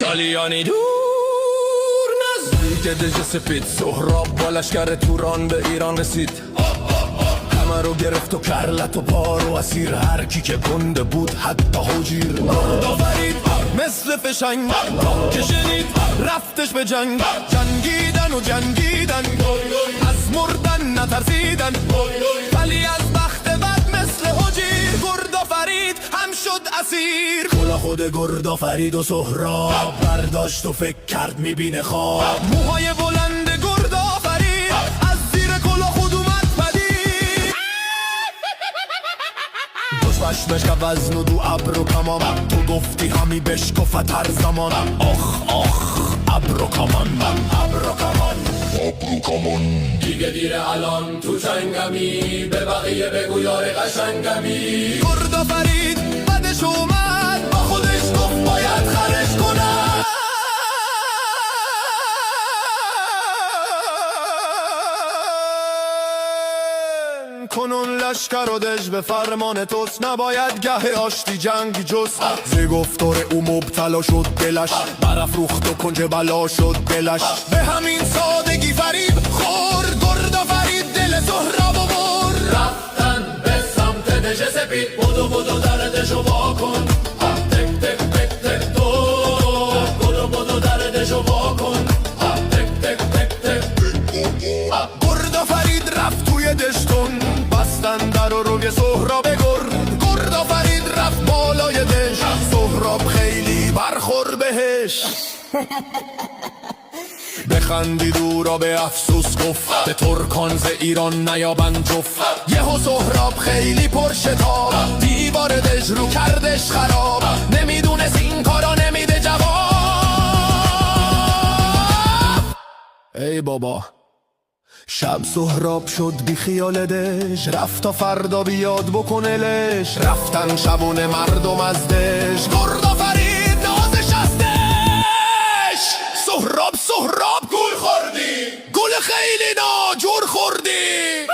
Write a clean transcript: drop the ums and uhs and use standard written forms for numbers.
تالیانی دور نزدیک دژ سپید سهراب با لشکر توران به ایران رسید. همه رو گرفت و کرلت و پار و اسیر، هر کی که گنده بود حتی حجیر. آفرید مثل فشنگ که شنید رفتش به جنگ، جنگیدن و جنگیدن از مردن نترسیدن، ولی از بخت بد مثل حجیر گرد آفرید هم شد اسیر. کلا خود گرد آفرید و سهراب برداشت و فکر کرد میبینه خواب. موهای بلند گرد آفرید از زیر کلا خود اومد پدید. چشمش که وزن و دو ابر و کمان، تو گفتی همی بشکفت هر زمان. آخ آخ ابر و کمان، ابر و کمان، ابر و کمان. دیگه دیره الان تو جنگمی، به بقیه بگو یار قشنگمی. گرد آفرید بعدش اومد با خودش گفت باید خرش کنم. کنون لشکر و دژ به فرمان توست، نباید گه آشتی جنگ جست. ز گفتار او مبتلا شد دلش، برافروخت و کنج بلا شد دلش. به همین سادگی فریب خورد گرد آفرید دل سهراب و برد. رفتن به سمت دژ سپید، بدو بدو در دژو وا کن. تک تک تک تک تو بدو بدو در دژو وا کن. تک تک تک تک گرد آفرید رفت توی دژتون، بستن در و روی سهراب گرد آفرید رفت بالای دژ. سهراب خیلی برخور بهش بخندید او را به افسوس گفت، به ترکان ز ایران نیابند جفت. یهو سهراب خیلی پرشتاب، دیوار دژ رو کردش خراب. نمیدونست این کارا نمیده جواب. ای بابا شب سهراب شد بی خیال دژ، رفت تا فردا بیاد بکنلش. رفتن شبونه مردم از دژ، گرد آفرید نازش از دژ. سهراب گول خوردی، گول خیلی ناجور خوردی.